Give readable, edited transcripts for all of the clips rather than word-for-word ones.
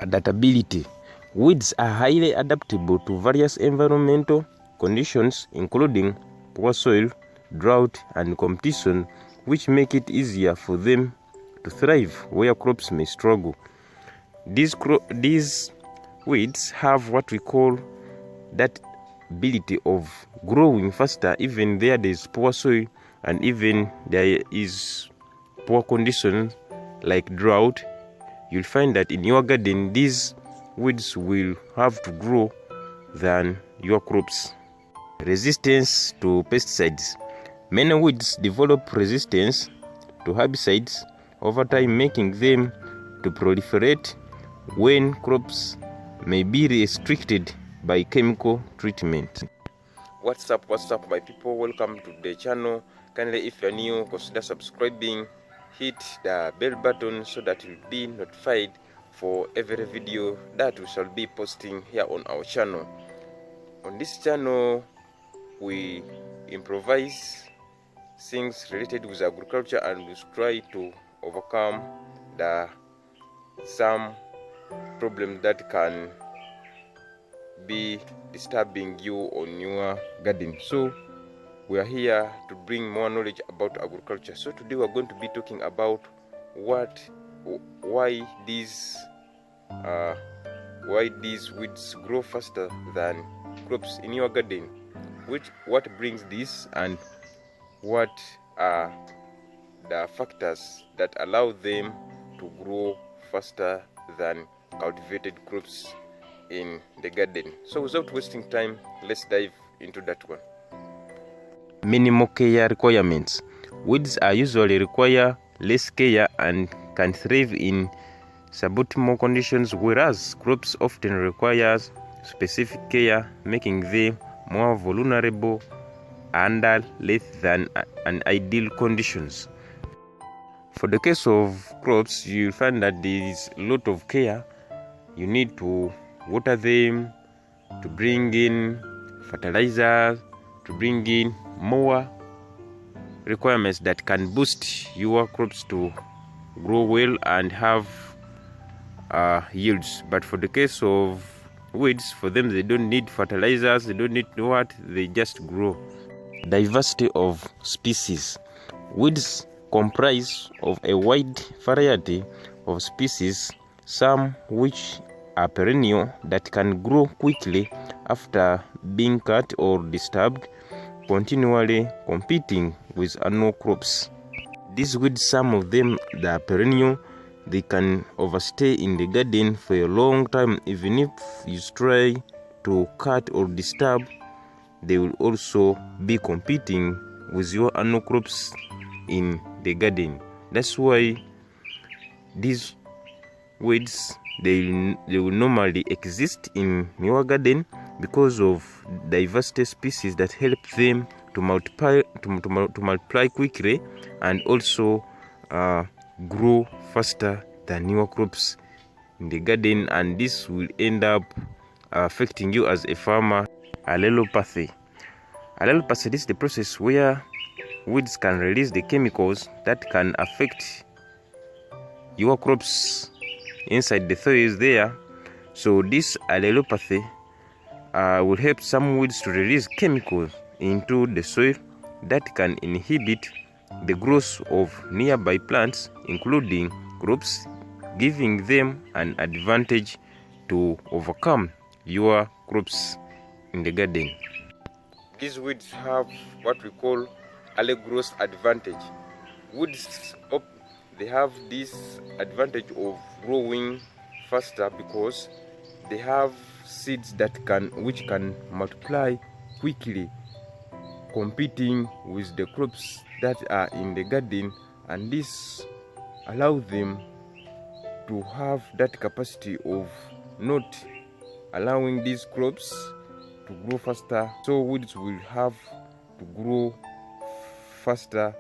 Adaptability. Weeds are highly adaptable to various environmental conditions, including poor soil, drought, and competition, which make it easier for them to thrive where crops may struggle. These weeds have what we call that ability of growing faster even there is poor soil and even there is poor conditions like drought. You'll find that in your garden these weeds will have to grow than your crops. Resistance to pesticides. Many weeds develop resistance to herbicides over time, making them to proliferate when crops may be restricted by chemical treatment. What's up my people, welcome to the channel. Kindly, if you're new, consider subscribing, hit the bell button so that you'll be notified for every video that we shall be posting here on our channel. On this channel we improvise things related with agriculture and we try to overcome some problems that can be disturbing you on your garden. So we are here to bring more knowledge about agriculture. So today we are going to be talking about why these weeds grow faster than crops in your garden, what brings this, and what are the factors that allow them to grow faster than cultivated crops in the garden. So without wasting time, let's dive into that one. Minimal care requirements. Weeds are usually require less care and can thrive in suboptimal conditions, whereas crops often require specific care, making them more vulnerable under less than ideal conditions. For the case of crops, you'll find that there is a lot of care. You need to water them, to bring in fertilizers, to bring in more requirements that can boost your crops to grow well and have yields. But for the case of weeds, for them they don't need fertilizers, they don't need what, they just grow. Diversity of species. Weeds comprise of a wide variety of species, some which are perennial that can grow quickly after being cut or disturbed, continually competing with annual crops. These weeds, some of them that are perennial, they can overstay in the garden for a long time. Even if you try to cut or disturb, they will also be competing with your annual crops in the garden. That's why these weeds, they will normally exist in your garden because of diversity species that help them to multiply quickly and also grow faster than your crops in the garden, and this will end up affecting you as a farmer. Allelopathy. Allelopathy is the process where weeds can release the chemicals that can affect your crops inside the soil there. So this allelopathy will help some weeds to release chemicals into the soil that can inhibit the growth of nearby plants, including crops, giving them an advantage to overcome your crops in the garden. These weeds have what we call early growth advantage. Weeds, they have this advantage of growing faster because they have seeds which can multiply quickly, competing with the crops that are in the garden, and this allows them to have that capacity of not allowing these crops to grow faster. So weeds will have to grow faster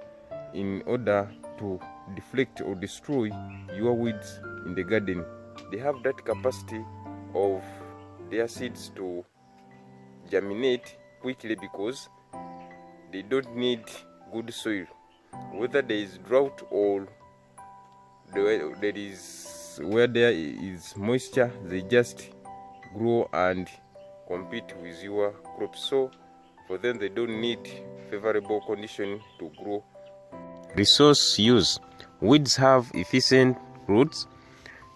in order to deflect or destroy your weeds in the garden. They have that capacity of their seeds to germinate quickly because they don't need good soil. Whether there is drought or there is where there is moisture, they just grow and compete with your crops. So for them, they don't need favorable condition to grow. Resource use. Weeds have efficient roots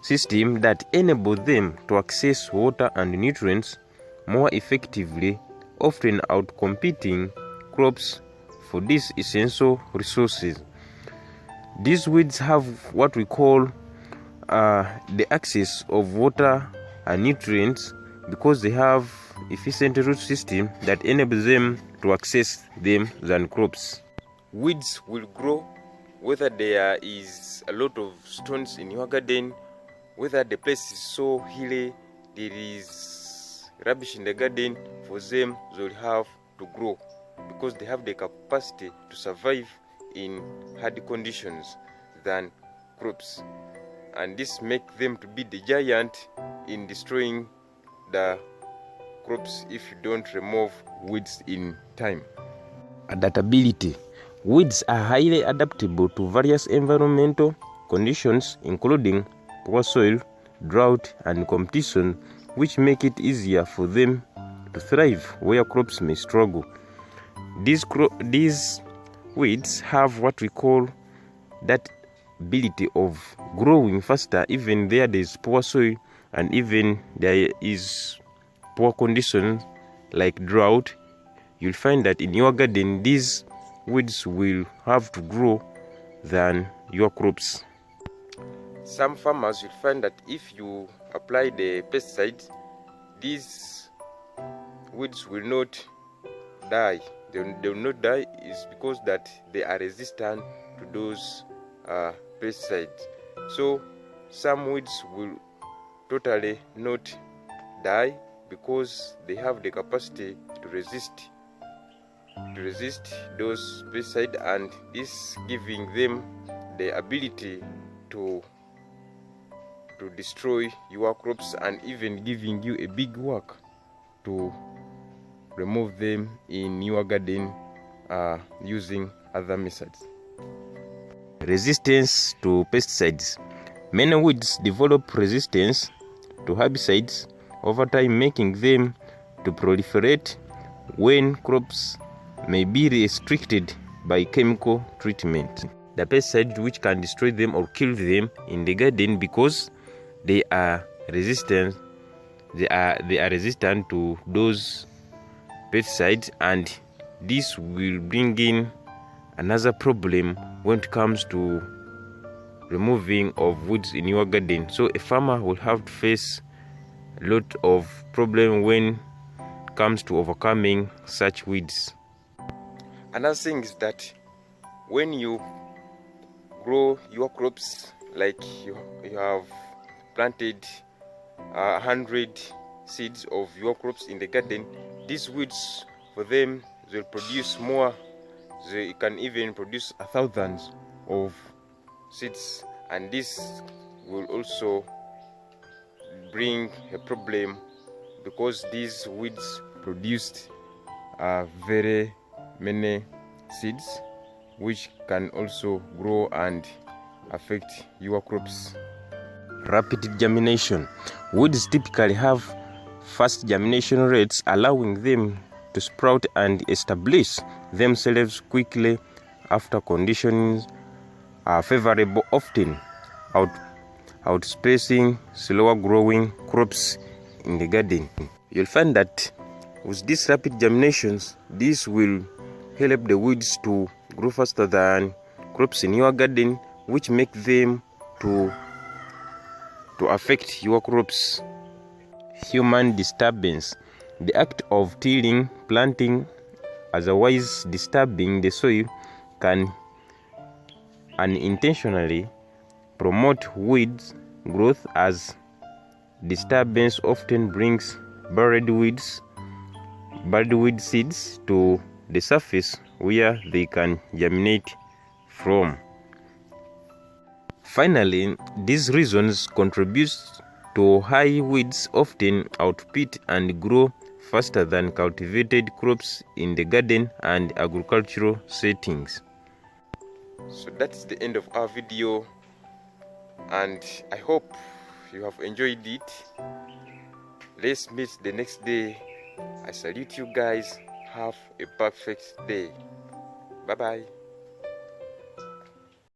system that enable them to access water and nutrients more effectively, often outcompeting crops for these essential resources. These weeds have what we call the access of water and nutrients because they have efficient root system that enables them to access them than crops. Weeds will grow whether there is a lot of stones in your garden, whether the place is so hilly, there is rubbish in the garden. For them, they will have to grow because they have the capacity to survive in hard conditions than crops, and this makes them to be the giant in destroying the crops if you don't remove weeds in time. Adaptability. Weeds are highly adaptable to various environmental conditions, including poor soil, drought, and competition, which make it easier for them to thrive where crops may struggle. These weeds have what we call that ability of growing faster even there is poor soil and even there is poor conditions like drought. You'll find that in your garden these weeds will have to grow than your crops. Some farmers will find that if you apply the pesticides, these weeds will not die. They will not die is because that they are resistant to those pesticides. So some weeds will totally not die because they have the capacity to resist those pesticides, and this giving them the ability to destroy your crops and even giving you a big work to remove them in your garden using other methods. Resistance to pesticides. Many weeds develop resistance to herbicides over time, making them to proliferate when crops may be restricted by chemical treatment. The pesticides which can destroy them or kill them in the garden because they are resistant. They are resistant to those pesticides, and this will bring in another problem when it comes to removing of weeds in your garden. So a farmer will have to face a lot of problem when it comes to overcoming such weeds. Another thing is that when you grow your crops, like you have planted 100 seeds of your crops in the garden, these weeds, for them, they'll produce more. They can even produce 1,000 of seeds, and this will also bring a problem because these weeds produced very many seeds which can also grow and affect your crops. Rapid germination. Weeds typically have fast germination rates, allowing them to sprout and establish themselves quickly after conditions are favorable, often outspacing slower growing crops in the garden. You'll find that with these rapid germinations, this will help the weeds to grow faster than crops in your garden, which make them to affect your crops. Human disturbance. The act of tilling, planting, otherwise disturbing the soil can unintentionally promote weeds growth, as disturbance often brings buried weed seeds to the surface where they can germinate from. Finally, these reasons contribute to high weeds often outpit and grow faster than cultivated crops in the garden and agricultural settings. So that's the end of our video, and I hope you have enjoyed it. Let's meet the next day. I salute you guys. Have a perfect day. Bye bye.